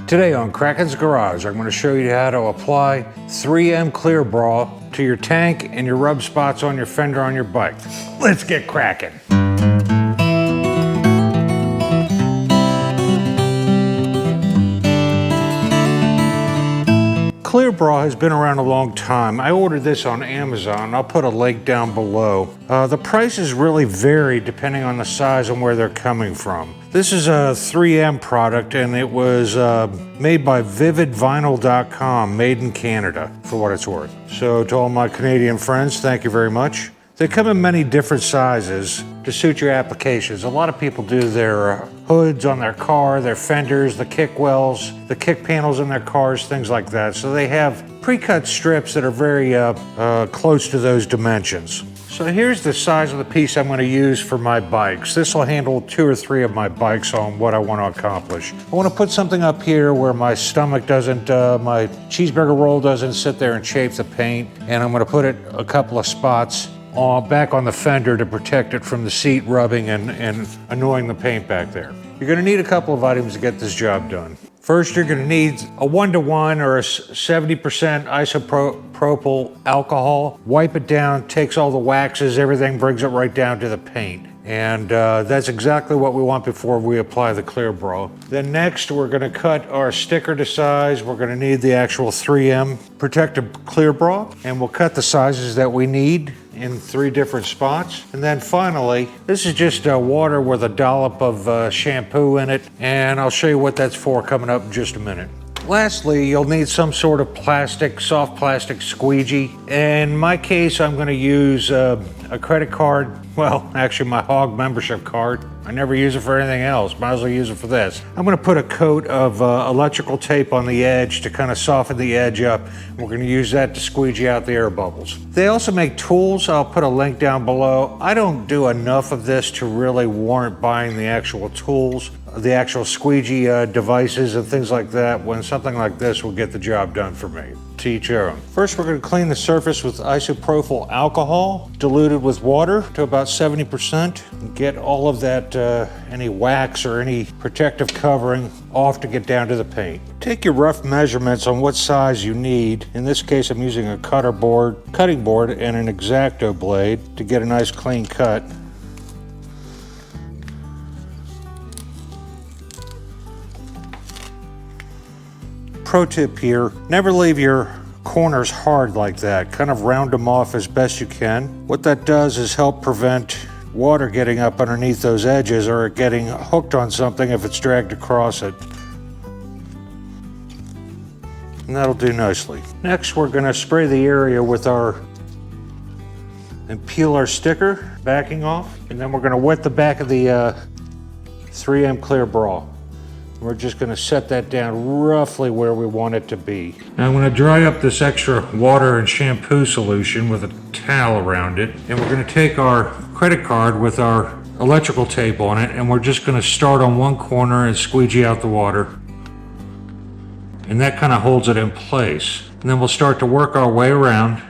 Today on Kraken's Garage, I'm going to show you how to apply 3M Clear Bra to your tank and your rub spots on your fender on your bike. Let's get cracking. Clear Bra has been around a long time. I ordered this on Amazon. I'll put a link down below. The prices really vary depending on the size and where they're coming from. This is a 3M product and it was made by vividvinyl.com, made in Canada, for what it's worth. So to all my Canadian friends, thank you very much. They come in many different sizes to suit your applications. A lot of people do their hoods on their car, their fenders, the kick wells, the kick panels in their cars, things like that. So they have pre-cut strips that are very close to those dimensions. So here's the size of the piece I'm going to use for my bikes. This will handle 2 or 3 of my bikes on what I want to accomplish. I want to put something up here where my stomach doesn't, my cheeseburger roll doesn't sit there and chafe the paint. And I'm going to put it a couple of spots back on the fender to protect it from the seat rubbing and annoying the paint back there. You're going to need a couple of items to get this job done. First, you're going to need a 1-to-1 or a 70% isopropyl alcohol. Wipe it down, takes all the waxes, everything, brings it right down to the paint. And that's exactly what we want before we apply the Clear Bra. Then next, we're going to cut our sticker to size. We're going to need the actual 3M protective Clear Bra, and we'll cut the sizes that we need in 3 different spots. And then finally, this is just water with a dollop of shampoo in it, and I'll show you what that's for coming up in just a minute. Lastly, you'll need some sort of plastic, soft plastic squeegee. In my case, I'm going to use a credit card. Well, actually my Hog membership card. I never use it for anything else. Might as well use it for this. I'm going to put a coat of electrical tape on the edge to kind of soften the edge up. We're going to use that to squeegee out the air bubbles. They also make tools. I'll put a link down below. I don't do enough of this to really warrant buying the actual tools, the actual squeegee devices and things like that, when something like this will get the job done for me. To each their own. First, we're going to clean the surface with isopropyl alcohol, diluted with water to about 70%. And get all of that, any wax or any protective covering off to get down to the paint. Take your rough measurements on what size you need. In this case, I'm using a cutting board and an X-Acto blade to get a nice clean cut. Pro tip here, never leave your corners hard like that. Kind of round them off as best you can. What that does is help prevent water getting up underneath those edges or it getting hooked on something if it's dragged across it. And that'll do nicely. Next, we're going to spray the area with and peel our sticker, backing off. And then we're going to wet the back of the 3M Clear Bra. We're just going to set that down roughly where we want it to be. Now I'm going to dry up this extra water and shampoo solution with a towel around it. And we're going to take our credit card with our electrical tape on it, and we're just going to start on one corner and squeegee out the water. And that kind of holds it in place. And then we'll start to work our way around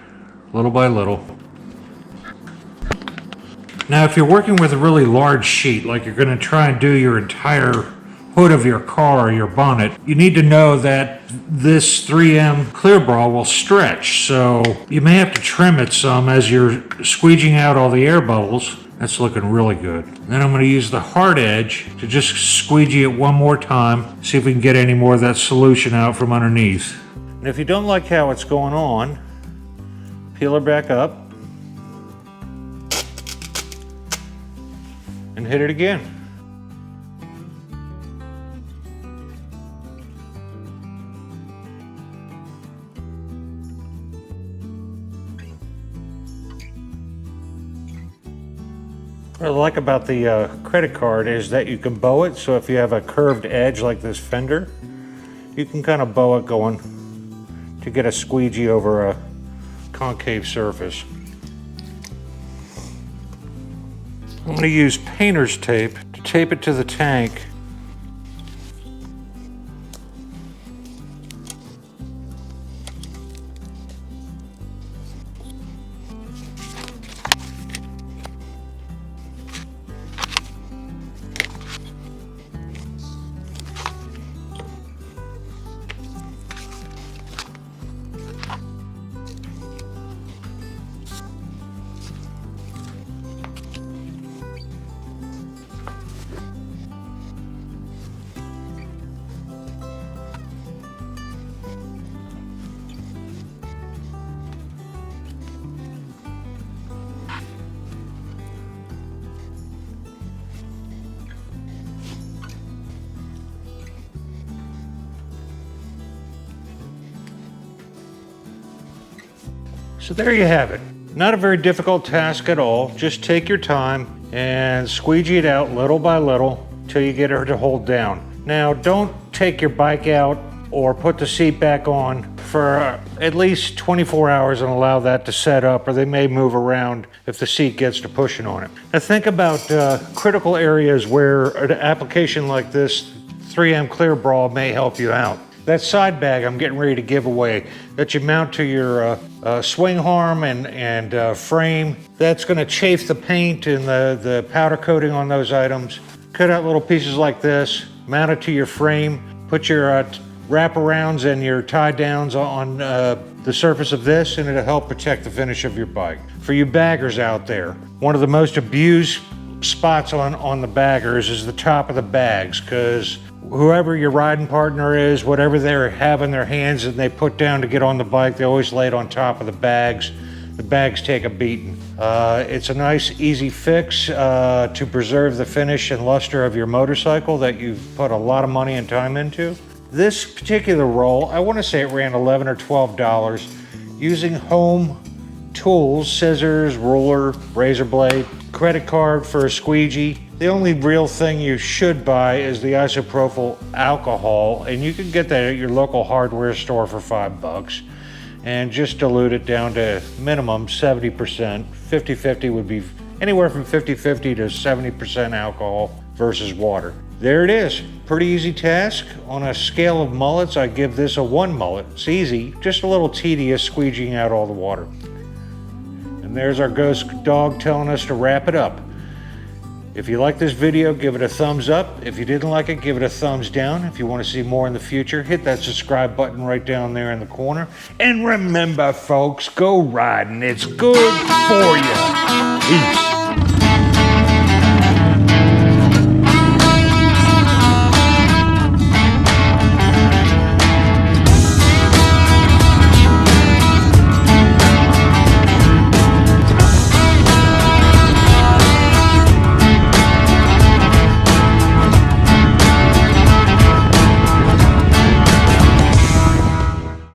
little by little. Now if you're working with a really large sheet, like you're going to try and do your entire hood of your car or your bonnet, you need to know that this 3M Clear Bra will stretch, so you may have to trim it some as you're squeegeeing out all the air bubbles. That's looking really good. Then I'm going to use the hard edge to just squeegee it one more time, see if we can get any more of that solution out from underneath. And if you don't like how it's going on, peel her back up and hit it again. What I like about the credit card is that you can bow it, so if you have a curved edge like this fender, you can kind of bow it going to get a squeegee over a concave surface. I'm going to use painter's tape to tape it to the tank. So there you have it. Not a very difficult task at all. Just take your time and squeegee it out little by little till you get her to hold down. Now, don't take your bike out or put the seat back on for at least 24 hours and allow that to set up, or they may move around if the seat gets to pushing on it. Now think about critical areas where an application like this 3M Clear Bra may help you out. That side bag I'm getting ready to give away that you mount to your swing arm and frame, that's going to chafe the paint and the powder coating on those items. Cut out little pieces like this, mount it to your frame, put your wraparounds and your tie downs on the surface of this, and it'll help protect the finish of your bike. For you baggers out there, one of the most abused spots on the baggers is the top of the bags, because whoever your riding partner is, whatever they have in their hands and they put down to get on the bike, they always lay it on top of the bags. The bags take a beating. It's a nice, easy fix to preserve the finish and luster of your motorcycle that you've put a lot of money and time into. This particular roll, I want to say it ran $11 or $12, using home tools, scissors, ruler, razor blade, credit card for a squeegee. The only real thing you should buy is the isopropyl alcohol, and you can get that at your local hardware store for $5. And just dilute it down to minimum 70%. 50-50 would be anywhere from 50-50 to 70% alcohol versus water. There it is. Pretty easy task. On a scale of mullets, I give this a 1 mullet. It's easy, just a little tedious squeegeeing out all the water. And there's our ghost dog telling us to wrap it up. If you like this video, give it a thumbs up. If you didn't like it, give it a thumbs down. If you want to see more in the future, hit that subscribe button right down there in the corner. And remember, folks, go riding. It's good for you. Peace.